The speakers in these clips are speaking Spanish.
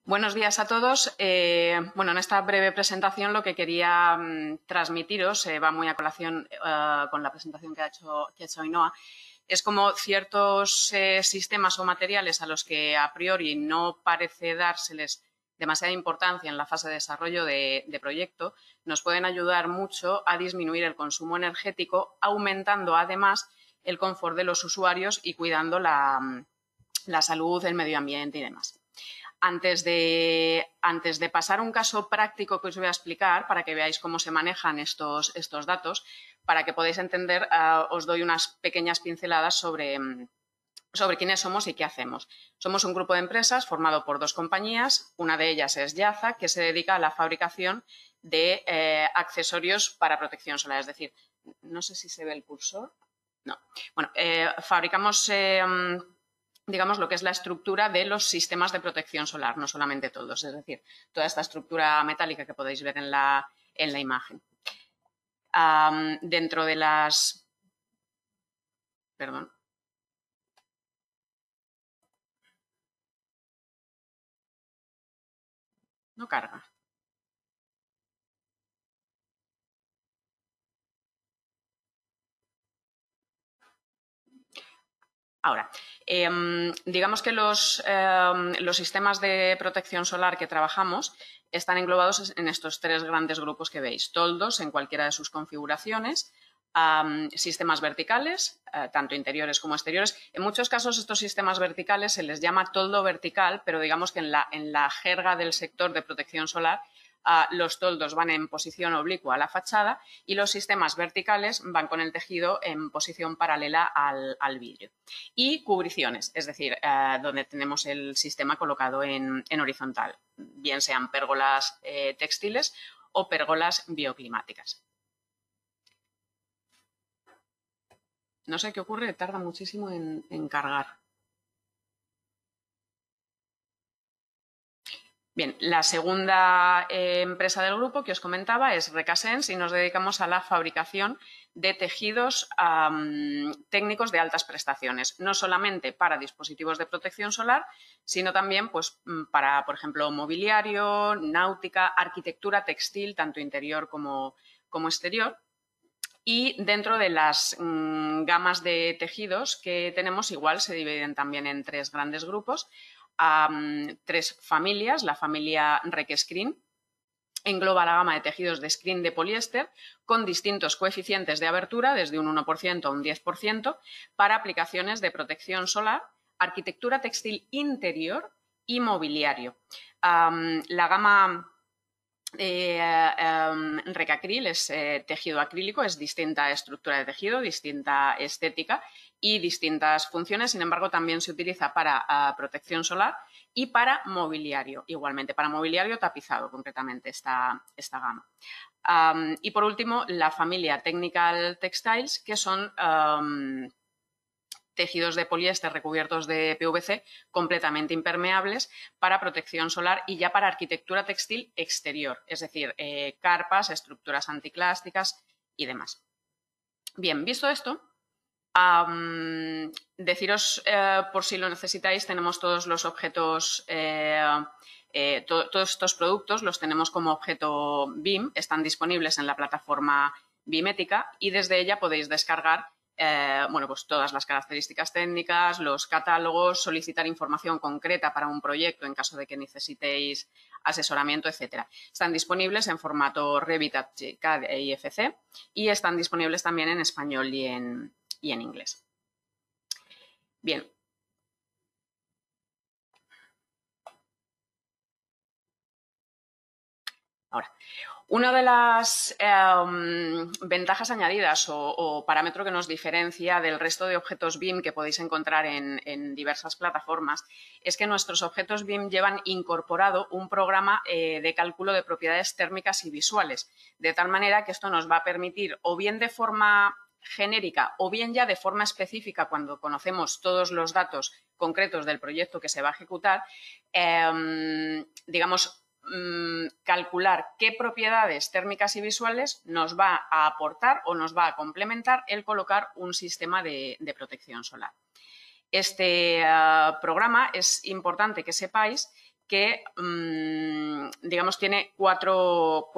Buenos días a todos. En esta breve presentación lo que quería transmitiros va muy a colación con la presentación que ha hecho Ainhoa. Es como ciertos sistemas o materiales a los que a priori no parece dárseles demasiada importancia en la fase de desarrollo de proyecto, nos pueden ayudar mucho a disminuir el consumo energético, aumentando además el confort de los usuarios y cuidando la salud, el medio ambiente y demás. Antes de pasar a un caso práctico que os voy a explicar para que veáis cómo se manejan estos datos, para que podáis entender, os doy unas pequeñas pinceladas sobre quiénes somos y qué hacemos. Somos un grupo de empresas formado por dos compañías. Una de ellas es Yaza, que se dedica a la fabricación de accesorios para protección solar. Es decir, no sé si se ve el cursor. No. Bueno, fabricamos digamos, lo que es la estructura de los sistemas de protección solar, no solamente todos, es decir, toda esta estructura metálica que podéis ver en la imagen. Dentro de las... Perdón. No carga. Ahora, digamos que los sistemas de protección solar que trabajamos están englobados en estos tres grandes grupos que veis. Toldos en cualquiera de sus configuraciones, sistemas verticales, tanto interiores como exteriores. En muchos casos estos sistemas verticales se les llama toldo vertical, pero digamos que en la jerga del sector de protección solar los toldos van en posición oblicua a la fachada y los sistemas verticales van con el tejido en posición paralela al vidrio. Y cubriciones, es decir, donde tenemos el sistema colocado en horizontal, bien sean pérgolas textiles o pérgolas bioclimáticas. No sé qué ocurre, tarda muchísimo en cargar. Bien, la segunda empresa del grupo que os comentaba es Recasens y nos dedicamos a la fabricación de tejidos técnicos de altas prestaciones, no solamente para dispositivos de protección solar, sino también pues, para, por ejemplo, mobiliario, náutica, arquitectura textil, tanto interior como exterior. Y dentro de las gamas de tejidos que tenemos, igual se dividen también en tres grandes grupos. Tres familias. La familia RecScreen engloba la gama de tejidos de screen de poliéster con distintos coeficientes de abertura, desde un 1% a un 10%, para aplicaciones de protección solar, arquitectura textil interior y mobiliario. La gama Recacril es tejido acrílico, es distinta estructura de tejido, distinta estética y distintas funciones. Sin embargo, también se utiliza para protección solar y para mobiliario, igualmente, para mobiliario tapizado, concretamente, esta gama. Y por último, la familia Technical Textiles, que son tejidos de poliéster recubiertos de PVC completamente impermeables para protección solar y ya para arquitectura textil exterior, es decir, carpas, estructuras anticlásticas y demás. Bien, visto esto, deciros, por si lo necesitáis, tenemos todos los objetos, todos estos productos los tenemos como objeto BIM, están disponibles en la plataforma Bimética y desde ella podéis descargar pues todas las características técnicas, los catálogos, solicitar información concreta para un proyecto en caso de que necesitéis asesoramiento, etc. Están disponibles en formato Revit, AutoCAD e IFC y están disponibles también en español y en inglés. Bien. Ahora, una de las ventajas añadidas o parámetro que nos diferencia del resto de objetos BIM que podéis encontrar en diversas plataformas es que nuestros objetos BIM llevan incorporado un programa de cálculo de propiedades térmicas y visuales, de tal manera que esto nos va a permitir, o bien de forma genérica o bien ya de forma específica cuando conocemos todos los datos concretos del proyecto que se va a ejecutar, digamos, calcular qué propiedades térmicas y visuales nos va a aportar o nos va a complementar el colocar un sistema de protección solar. Este programa es importante que sepáis que, digamos, tiene cuatro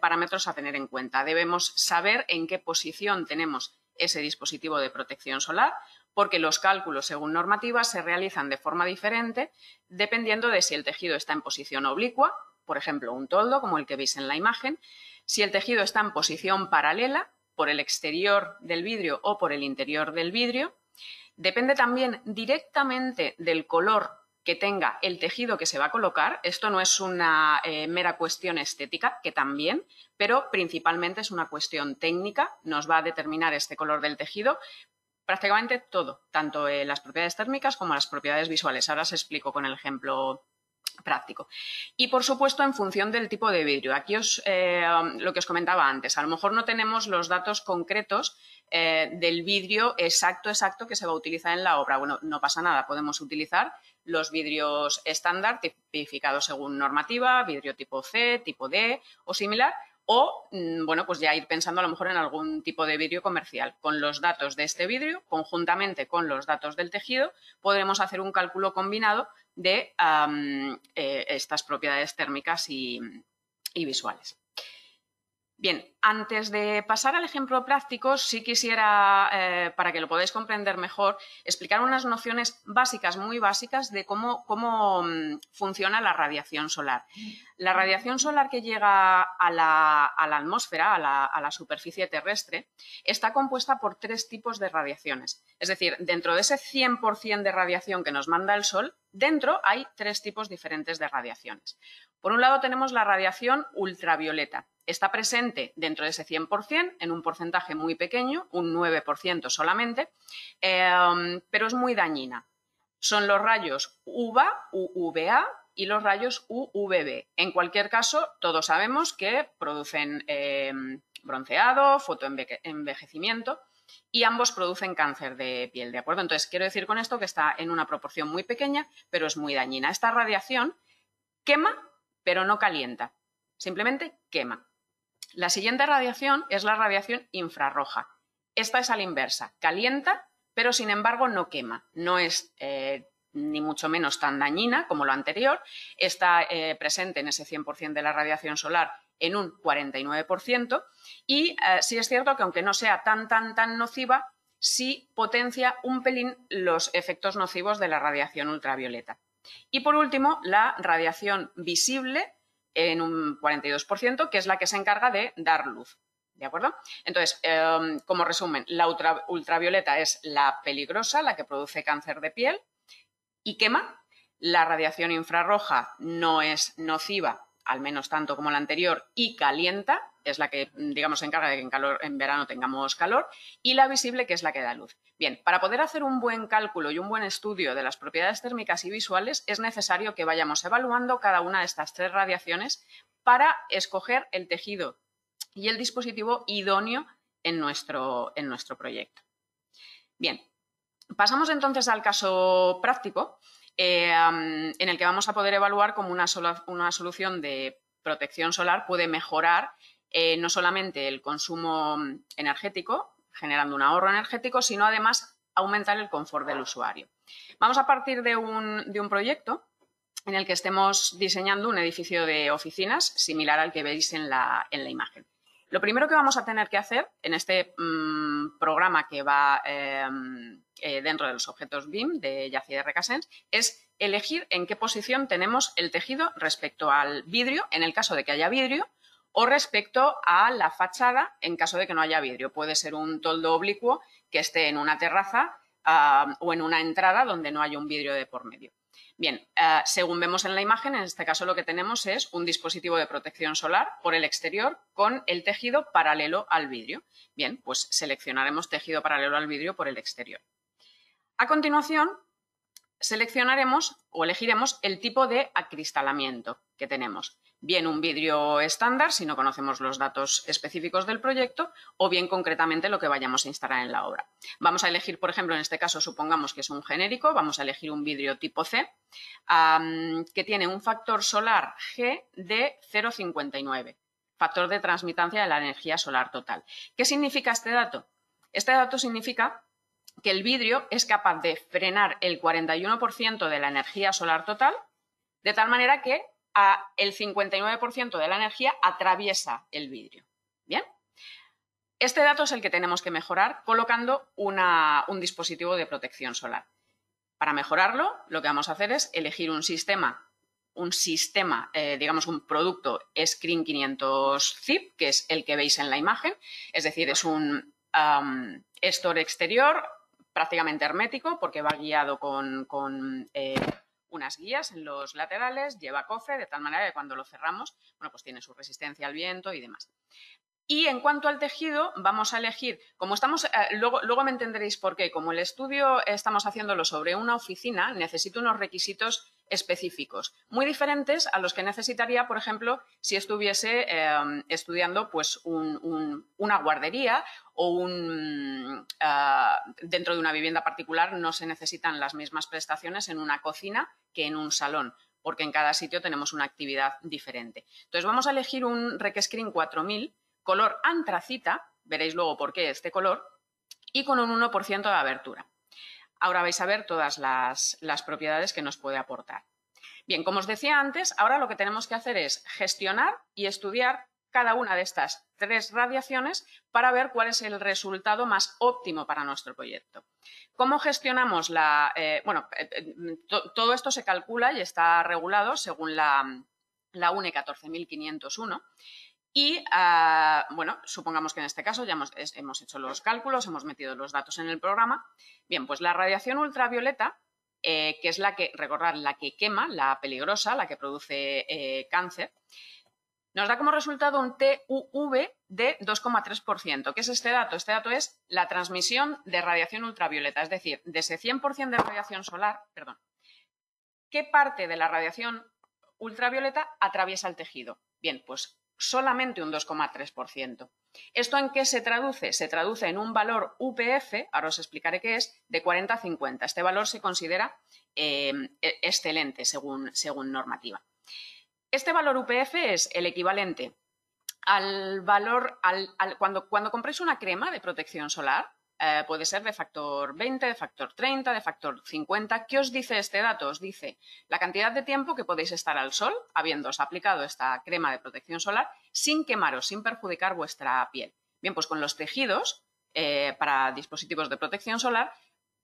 parámetros a tener en cuenta. Debemos saber en qué posición tenemos ese dispositivo de protección solar, porque los cálculos según normativa se realizan de forma diferente dependiendo de si el tejido está en posición oblicua, por ejemplo, un toldo como el que veis en la imagen, si el tejido está en posición paralela, por el exterior del vidrio o por el interior del vidrio. Depende también directamente del color que tenga el tejido que se va a colocar. Esto no es una mera cuestión estética, que también, pero principalmente es una cuestión técnica. Nos va a determinar este color del tejido prácticamente todo, tanto las propiedades térmicas como las propiedades visuales. Ahora os explico con el ejemplo práctico. Y, por supuesto, en función del tipo de vidrio. Aquí lo que os comentaba antes, a lo mejor no tenemos los datos concretos del vidrio exacto que se va a utilizar en la obra. Bueno, no pasa nada, podemos utilizar los vidrios estándar tipificados según normativa, vidrio tipo C, tipo D o similar, o, bueno, pues ya ir pensando a lo mejor en algún tipo de vidrio comercial. Con los datos de este vidrio, conjuntamente con los datos del tejido, podremos hacer un cálculo combinado de estas propiedades térmicas y visuales. Bien, antes de pasar al ejemplo práctico, sí quisiera, para que lo podáis comprender mejor, explicar unas nociones básicas, muy básicas, de cómo funciona la radiación solar. La radiación solar que llega a la atmósfera, a la superficie terrestre, está compuesta por tres tipos de radiaciones. Es decir, dentro de ese 100% de radiación que nos manda el Sol, dentro hay tres tipos diferentes de radiaciones. Por un lado tenemos la radiación ultravioleta. Está presente dentro de ese 100% en un porcentaje muy pequeño, un 9% solamente, pero es muy dañina. Son los rayos UVA, UVA y los rayos UVB. En cualquier caso, todos sabemos que producen bronceado, fotoenvejecimiento y ambos producen cáncer de piel, ¿de acuerdo? Entonces, quiero decir con esto que está en una proporción muy pequeña, pero es muy dañina. Esta radiación quema, pero no calienta, simplemente quema. La siguiente radiación es la radiación infrarroja. Esta es a la inversa, calienta, pero sin embargo no quema. No es ni mucho menos tan dañina como lo anterior. Está presente en ese 100% de la radiación solar en un 49%. Y sí es cierto que aunque no sea tan nociva, sí potencia un pelín los efectos nocivos de la radiación ultravioleta. Y por último, la radiación visible en un 42%, que es la que se encarga de dar luz, ¿de acuerdo? Entonces, como resumen, la ultravioleta es la peligrosa, la que produce cáncer de piel y quema. La radiación infrarroja no es nociva, al menos tanto como la anterior, y calienta, es la que, digamos, se encarga de que en verano tengamos calor, y la visible, que es la que da luz. Bien, para poder hacer un buen cálculo y un buen estudio de las propiedades térmicas y visuales, es necesario que vayamos evaluando cada una de estas tres radiaciones para escoger el tejido y el dispositivo idóneo en nuestro proyecto. Bien, pasamos entonces al caso práctico, en el que vamos a poder evaluar cómo una solución de protección solar puede mejorar no solamente el consumo energético, generando un ahorro energético, sino además aumentar el confort del usuario. Vamos a partir de un proyecto en el que estemos diseñando un edificio de oficinas similar al que veis en la imagen. Lo primero que vamos a tener que hacer en este programa que va dentro de los objetos BIM de Yací de Recasens es elegir en qué posición tenemos el tejido respecto al vidrio, en el caso de que haya vidrio, o respecto a la fachada en caso de que no haya vidrio. Puede ser un toldo oblicuo que esté en una terraza o en una entrada donde no haya un vidrio de por medio. Bien, según vemos en la imagen, en este caso lo que tenemos es un dispositivo de protección solar por el exterior con el tejido paralelo al vidrio. Bien, pues seleccionaremos tejido paralelo al vidrio por el exterior. A continuación, seleccionaremos o elegiremos el tipo de acristalamiento que tenemos. Bien un vidrio estándar, si no conocemos los datos específicos del proyecto, o bien concretamente lo que vayamos a instalar en la obra. Vamos a elegir, por ejemplo, en este caso supongamos que es un genérico, vamos a elegir un vidrio tipo C, que tiene un factor solar G de 0,59, factor de transmitancia de la energía solar total. ¿Qué significa este dato? Este dato significa que el vidrio es capaz de frenar el 41% de la energía solar total de tal manera que el 59% de la energía atraviesa el vidrio. ¿Bien? Este dato es el que tenemos que mejorar colocando un dispositivo de protección solar. Para mejorarlo, lo que vamos a hacer es elegir un sistema, digamos un producto Screen 500 ZIP, que es el que veis en la imagen, es decir, es un store exterior prácticamente hermético porque va guiado con unas guías en los laterales, lleva cofre, de tal manera que cuando lo cerramos, bueno, pues tiene su resistencia al viento y demás. Y en cuanto al tejido, vamos a elegir, como estamos, luego me entenderéis por qué, como el estudio estamos haciéndolo sobre una oficina, necesito unos requisitos específicos, muy diferentes a los que necesitaría, por ejemplo, si estuviese estudiando pues, una guardería o dentro de una vivienda particular no se necesitan las mismas prestaciones en una cocina que en un salón, porque en cada sitio tenemos una actividad diferente. Entonces vamos a elegir un RecScreen 4000, color antracita, veréis luego por qué este color, y con un 1% de abertura. Ahora vais a ver todas las propiedades que nos puede aportar. Bien, como os decía antes, ahora lo que tenemos que hacer es gestionar y estudiar cada una de estas 3 radiaciones para ver cuál es el resultado más óptimo para nuestro proyecto. ¿Cómo gestionamos todo esto se calcula y está regulado según la UNE 14501. Y, supongamos que en este caso ya hemos hecho los cálculos, hemos metido los datos en el programa. Bien, pues la radiación ultravioleta, que es la que, recordad, la que quema, la peligrosa, la que produce cáncer, nos da como resultado un TUV de 2,3%. ¿Qué es este dato? Este dato es la transmisión de radiación ultravioleta, es decir, de ese 100% de radiación solar, ¿qué parte de la radiación ultravioleta atraviesa el tejido? Bien, pues solamente un 2,3%. ¿Esto en qué se traduce? Se traduce en un valor UPF, ahora os explicaré qué es, de 40 a 50. Este valor se considera excelente según normativa. Este valor UPF es el equivalente al valor, cuando compréis una crema de protección solar, puede ser de factor 20, de factor 30, de factor 50. ¿Qué os dice este dato? Os dice la cantidad de tiempo que podéis estar al sol, habiéndoos aplicado esta crema de protección solar, sin quemaros, sin perjudicar vuestra piel. Bien, pues con los tejidos, para dispositivos de protección solar,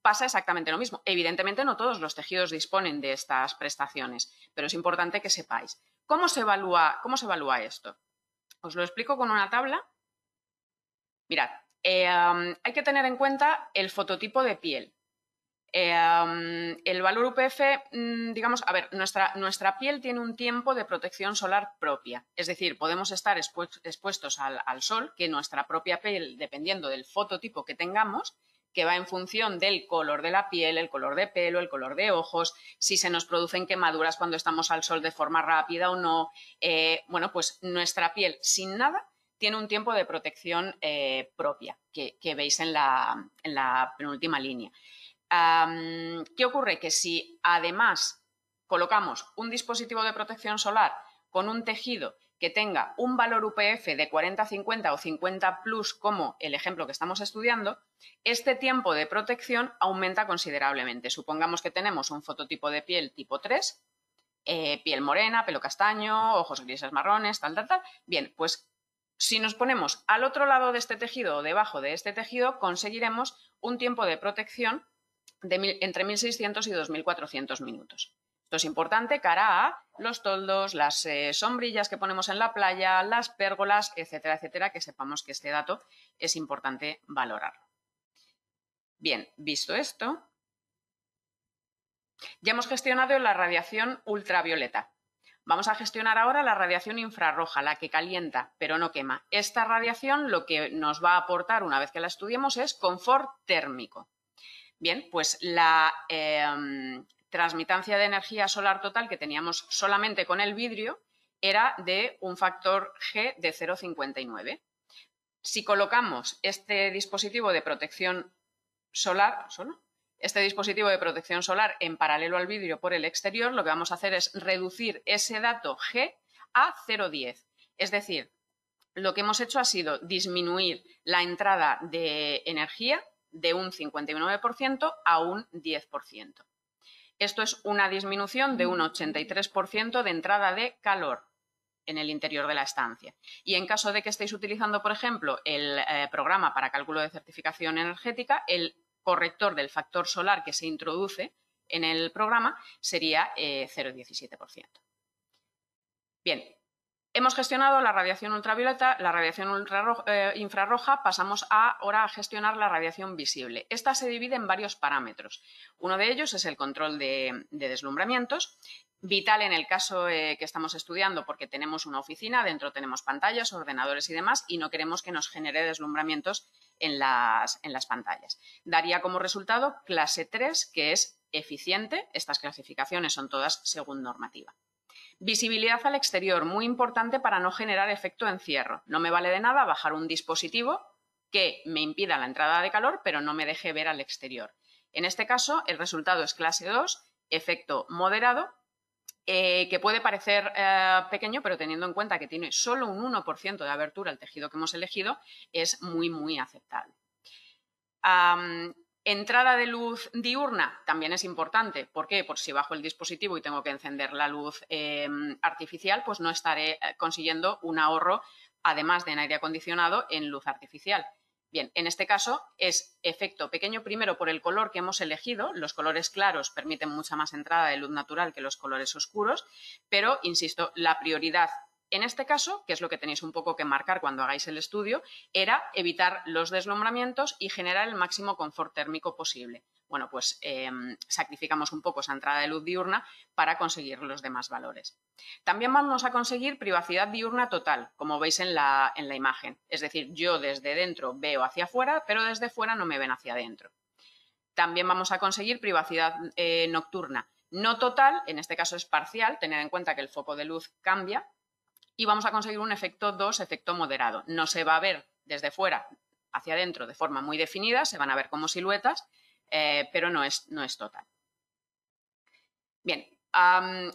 pasa exactamente lo mismo. Evidentemente, no todos los tejidos disponen de estas prestaciones, pero es importante que sepáis. ¿Cómo se evalúa esto? Os lo explico con una tabla. Mirad, hay que tener en cuenta el fototipo de piel. El valor UPF, digamos, a ver, nuestra piel tiene un tiempo de protección solar propia. Es decir, podemos estar expuestos al sol, que nuestra propia piel, dependiendo del fototipo que tengamos, que va en función del color de la piel, el color de pelo, el color de ojos, si se nos producen quemaduras cuando estamos al sol de forma rápida o no. Pues nuestra piel, sin nada, tiene un tiempo de protección propia, que veis en la penúltima línea. ¿Qué ocurre? Que si además colocamos un dispositivo de protección solar con un tejido que tenga un valor UPF de 40, 50 o 50 plus, como el ejemplo que estamos estudiando, este tiempo de protección aumenta considerablemente. Supongamos que tenemos un fototipo de piel tipo 3, piel morena, pelo castaño, ojos grises marrones, tal. Bien, pues si nos ponemos al otro lado de este tejido o debajo de este tejido, conseguiremos un tiempo de protección de entre 1.600 y 2.400 minutos. Esto es importante cara a los toldos, las sombrillas que ponemos en la playa, las pérgolas, etcétera, etcétera, que sepamos que este dato es importante valorarlo. Bien, visto esto, ya hemos gestionado la radiación ultravioleta. Vamos a gestionar ahora la radiación infrarroja, la que calienta pero no quema. Esta radiación lo que nos va a aportar una vez que la estudiemos es confort térmico. Bien, pues la transmitancia de energía solar total que teníamos solamente con el vidrio era de un factor G de 0,59. Si colocamos este dispositivo de protección solar, en paralelo al vidrio por el exterior, lo que vamos a hacer es reducir ese dato G a 0,10. Es decir, lo que hemos hecho ha sido disminuir la entrada de energía de un 59% a un 10%. Esto es una disminución de un 83% de entrada de calor en el interior de la estancia. Y en caso de que estéis utilizando, por ejemplo, el programa para cálculo de certificación energética, el corrector del factor solar que se introduce en el programa sería 0,17%. Bien, hemos gestionado la radiación ultravioleta, la radiación infrarroja, pasamos ahora a gestionar la radiación visible. Esta se divide en varios parámetros. Uno de ellos es el control de deslumbramientos, vital en el caso que estamos estudiando porque tenemos una oficina, dentro tenemos pantallas, ordenadores y demás y no queremos que nos genere deslumbramientos en las pantallas. Daría como resultado clase 3, que es eficiente. Estas clasificaciones son todas según normativa. Visibilidad al exterior, muy importante para no generar efecto encierro. No me vale de nada bajar un dispositivo que me impida la entrada de calor, pero no me deje ver al exterior. En este caso, el resultado es clase 2, efecto moderado, que puede parecer pequeño, pero teniendo en cuenta que tiene solo un 1% de abertura el tejido que hemos elegido, es muy, muy aceptable. Entrada de luz diurna también es importante. ¿Por qué? Por si bajo el dispositivo y tengo que encender la luz artificial, pues no estaré consiguiendo un ahorro, además de en aire acondicionado, en luz artificial. Bien, en este caso es efecto pequeño primero por el color que hemos elegido. Los colores claros permiten mucha más entrada de luz natural que los colores oscuros, pero, insisto, la prioridad en este caso, que es lo que tenéis un poco que marcar cuando hagáis el estudio, era evitar los deslumbramientos y generar el máximo confort térmico posible. Bueno, pues sacrificamos un poco esa entrada de luz diurna para conseguir los demás valores. También vamos a conseguir privacidad diurna total, como veis en la imagen. Es decir, yo desde dentro veo hacia afuera, pero desde fuera no me ven hacia adentro. También vamos a conseguir privacidad nocturna. No total, en este caso es parcial, tened en cuenta que el foco de luz cambia. Y vamos a conseguir un efecto 2, efecto moderado. No se va a ver desde fuera hacia adentro de forma muy definida, se van a ver como siluetas, pero no es total. Bien,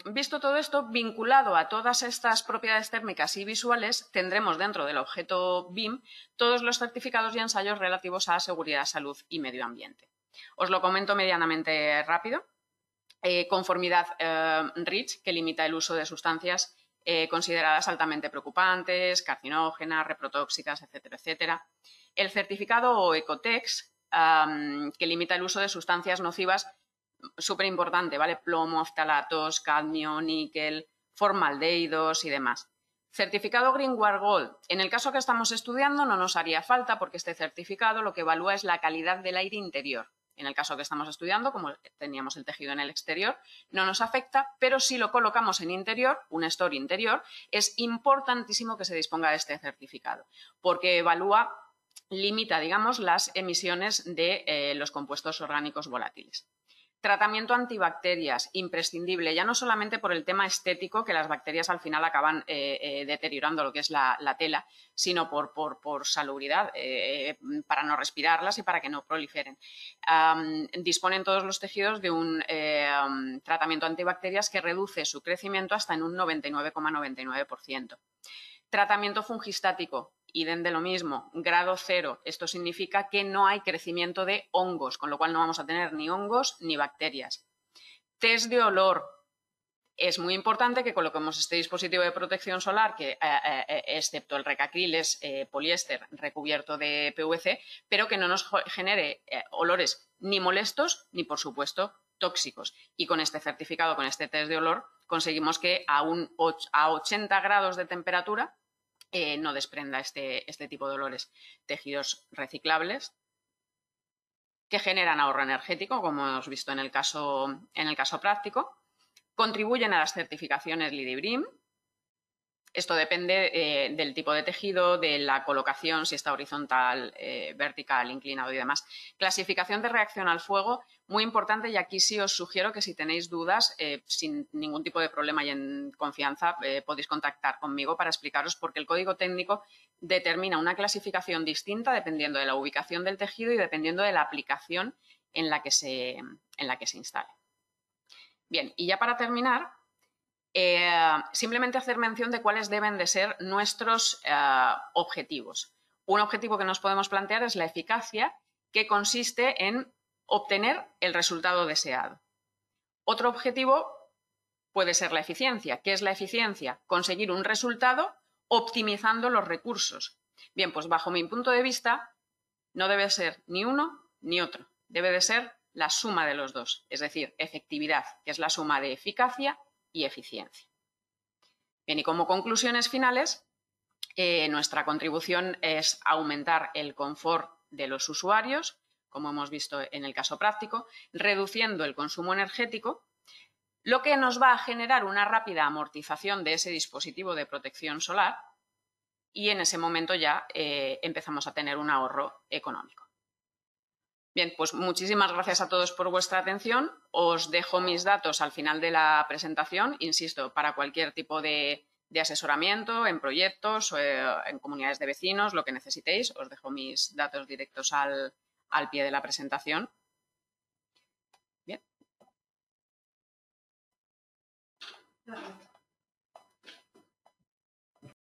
visto todo esto, vinculado a todas estas propiedades térmicas y visuales, tendremos dentro del objeto BIM todos los certificados y ensayos relativos a seguridad, salud y medio ambiente. Os lo comento medianamente rápido. Conformidad REACH, que limita el uso de sustancias consideradas altamente preocupantes, carcinógenas, reprotóxicas, etcétera, etcétera. El certificado Ecotex, que limita el uso de sustancias nocivas, súper importante, ¿vale? Plomo, oftalatos, cadmio, níquel, formaldehídos y demás. Certificado Greenware Gold. En el caso que estamos estudiando no nos haría falta porque este certificado lo que evalúa es la calidad del aire interior. En el caso que estamos estudiando, como teníamos el tejido en el exterior, no nos afecta, pero si lo colocamos en interior, un store interior, es importantísimo que se disponga de este certificado, porque evalúa, limita, digamos, las emisiones de los compuestos orgánicos volátiles. Tratamiento antibacterias, imprescindible, ya no solamente por el tema estético, que las bacterias al final acaban deteriorando lo que es la tela, sino por salubridad, para no respirarlas y para que no proliferen. Disponen todos los tejidos de un tratamiento antibacterias que reduce su crecimiento hasta en un 99,99%. Tratamiento fungistático, idem de lo mismo, grado 0. Esto significa que no hay crecimiento de hongos, con lo cual no vamos a tener ni hongos ni bacterias. Test de olor. Es muy importante que coloquemos este dispositivo de protección solar, que excepto el recacril es poliéster recubierto de PVC, pero que no nos genere olores ni molestos ni, por supuesto, tóxicos. Y con este certificado, con este test de olor, conseguimos que a 80 grados de temperatura no desprenda este tipo de olores. Tejidos reciclables que generan ahorro energético, como hemos visto en el caso práctico. Contribuyen a las certificaciones LEED y BREEAM. Esto depende del tipo de tejido, de la colocación, si está horizontal, vertical, inclinado y demás. Clasificación de reacción al fuego, muy importante, y aquí sí os sugiero que si tenéis dudas, sin ningún tipo de problema y en confianza, podéis contactar conmigo para explicaros por qué el código técnico determina una clasificación distinta dependiendo de la ubicación del tejido y dependiendo de la aplicación en la que se instale. Bien, y ya para terminar, simplemente hacer mención de cuáles deben de ser nuestros objetivos. Un objetivo que nos podemos plantear es la eficacia, que consiste en obtener el resultado deseado. Otro objetivo puede ser la eficiencia. ¿Qué es la eficiencia? Conseguir un resultado optimizando los recursos. Bien, pues bajo mi punto de vista no debe ser ni uno ni otro. Debe de ser la suma de los dos, es decir, efectividad, que es la suma de eficacia y eficiencia. Bien, y como conclusiones finales, nuestra contribución es aumentar el confort de los usuarios, como hemos visto en el caso práctico, reduciendo el consumo energético, lo que nos va a generar una rápida amortización de ese dispositivo de protección solar y en ese momento ya empezamos a tener un ahorro económico. Bien, pues muchísimas gracias a todos por vuestra atención. Os dejo mis datos al final de la presentación, insisto, para cualquier tipo de asesoramiento en proyectos, en comunidades de vecinos, lo que necesitéis. Os dejo mis datos directos al pie de la presentación. Bien.